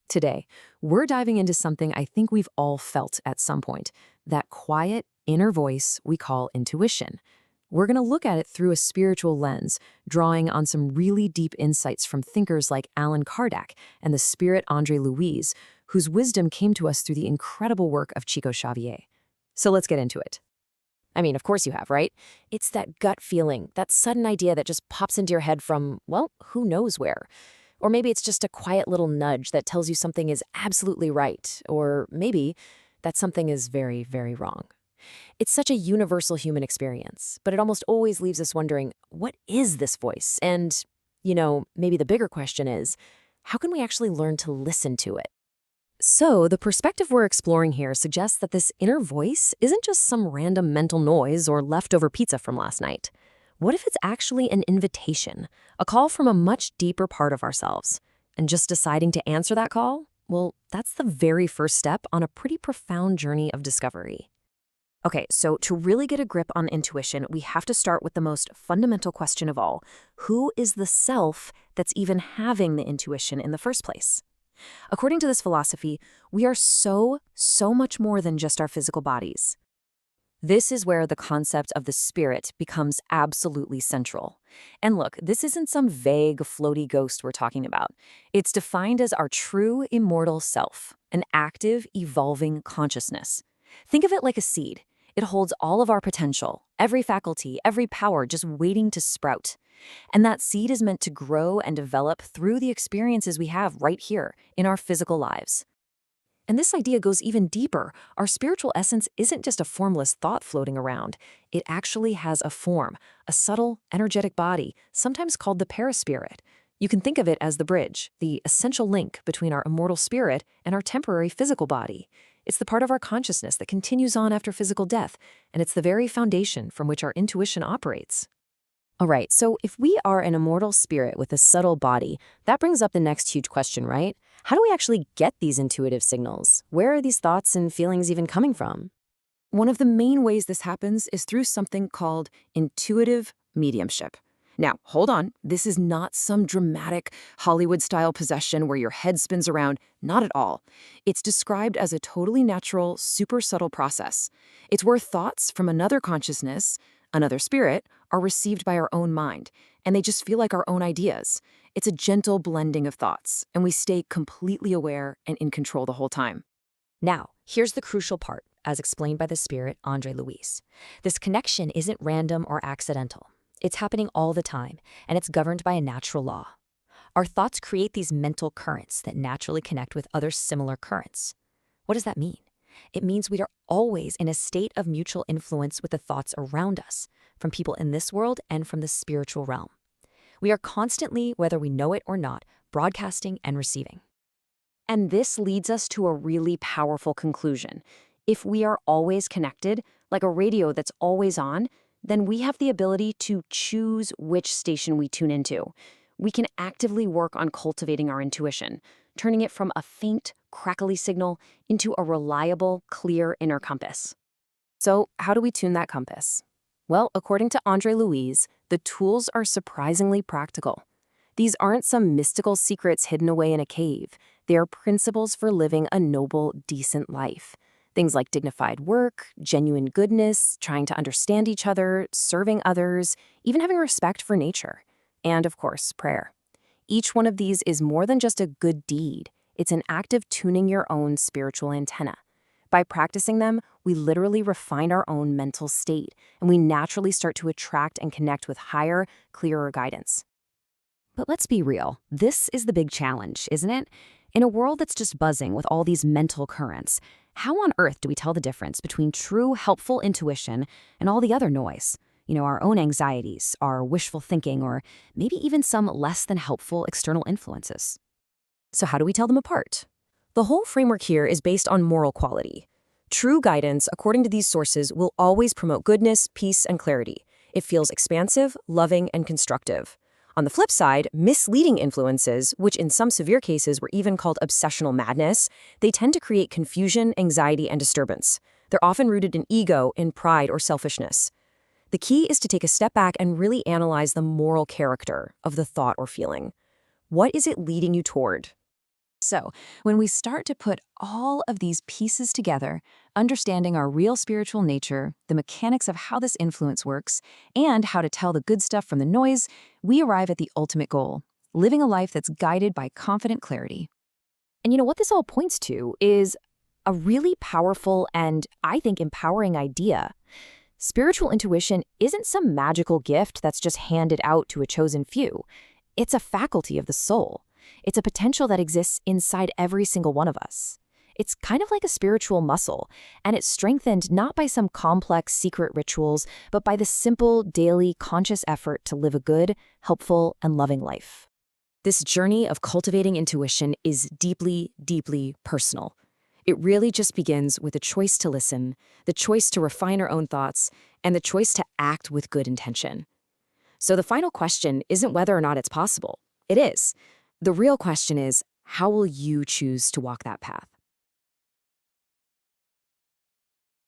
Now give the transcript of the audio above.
Today, we're diving into something I think we've all felt at some point, that quiet inner voice we call intuition. We're going to look at it through a spiritual lens, drawing on some really deep insights from thinkers like Allan Kardec and the spirit André Louise, whose wisdom came to us through the incredible work of Chico Xavier. So let's get into it. I mean, of course you have, right? It's that gut feeling, that sudden idea that just pops into your head from, well, who knows where. Or maybe it's just a quiet little nudge that tells you something is absolutely right, or maybe that something is very, very wrong. It's such a universal human experience, but it almost always leaves us wondering, what is this voice? And, maybe the bigger question is, how can we actually learn to listen to it? So, the perspective we're exploring here suggests that this inner voice isn't just some random mental noise or leftover pizza from last night. What if it's actually an invitation, a call from a much deeper part of ourselves? And just deciding to answer that call? Well, that's the very first step on a pretty profound journey of discovery. Okay, so to really get a grip on intuition, we have to start with the most fundamental question of all. Who is the self that's even having the intuition in the first place? According to this philosophy, we are so much more than just our physical bodies. This is where the concept of the spirit becomes absolutely central. And look, this isn't some vague, floaty ghost we're talking about. It's defined as our true, immortal self, an active, evolving consciousness. Think of it like a seed. It holds all of our potential, every faculty, every power just waiting to sprout. And that seed is meant to grow and develop through the experiences we have right here in our physical lives. And this idea goes even deeper. Our spiritual essence isn't just a formless thought floating around. It actually has a form, a subtle, energetic body, sometimes called the perispirit. You can think of it as the bridge, the essential link between our immortal spirit and our temporary physical body. It's the part of our consciousness that continues on after physical death, and it's the very foundation from which our intuition operates. All right, so if we are an immortal spirit with a subtle body, that brings up the next huge question, right? How do we actually get these intuitive signals? Where are these thoughts and feelings even coming from? One of the main ways this happens is through something called intuitive mediumship. Now, hold on, this is not some dramatic Hollywood-style possession where your head spins around, not at all. It's described as a totally natural, super subtle process. It's where thoughts from another consciousness, another spirit, are received by our own mind, and they just feel like our own ideas. It's a gentle blending of thoughts, and we stay completely aware and in control the whole time. Now, here's the crucial part, as explained by the spirit André Louise. This connection isn't random or accidental. It's happening all the time, and it's governed by a natural law. Our thoughts create these mental currents that naturally connect with other similar currents. What does that mean? It means we are always in a state of mutual influence with the thoughts around us, from people in this world and from the spiritual realm. We are constantly, whether we know it or not, broadcasting and receiving. And this leads us to a really powerful conclusion. If we are always connected, like a radio that's always on, then we have the ability to choose which station we tune into. We can actively work on cultivating our intuition, turning it from a faint, crackly signal into a reliable, clear inner compass. So, how do we tune that compass? Well, according to André Louise, the tools are surprisingly practical. These aren't some mystical secrets hidden away in a cave. They are principles for living a noble, decent life. Things like dignified work, genuine goodness, trying to understand each other, serving others, even having respect for nature. And, of course, prayer. Each one of these is more than just a good deed. It's an act of tuning your own spiritual antenna. By practicing them, we literally refine our own mental state, and we naturally start to attract and connect with higher, clearer guidance. But let's be real, this is the big challenge, isn't it? In a world that's just buzzing with all these mental currents, how on earth do we tell the difference between true, helpful intuition and all the other noise? Our own anxieties, our wishful thinking, or maybe even some less than helpful external influences. So how do we tell them apart? The whole framework here is based on moral quality. True guidance, according to these sources, will always promote goodness, peace, and clarity. It feels expansive, loving, and constructive. On the flip side, misleading influences, which in some severe cases were even called obsessional madness, they tend to create confusion, anxiety, and disturbance. They're often rooted in ego, in pride, or selfishness. The key is to take a step back and really analyze the moral character of the thought or feeling. What is it leading you toward? So, when we start to put all of these pieces together, understanding our real spiritual nature, the mechanics of how this influence works, and how to tell the good stuff from the noise, we arrive at the ultimate goal, living a life that's guided by confident clarity. And what this all points to is a really powerful and, I think, empowering idea. Spiritual intuition isn't some magical gift that's just handed out to a chosen few. It's a faculty of the soul. It's a potential that exists inside every single one of us. It's kind of like a spiritual muscle, and it's strengthened not by some complex secret rituals, but by the simple, daily, conscious effort to live a good, helpful, and loving life. This journey of cultivating intuition is deeply, deeply personal. It really just begins with the choice to listen, the choice to refine our own thoughts, and the choice to act with good intention. So the final question isn't whether or not it's possible. It is. The real question is, how will you choose to walk that path?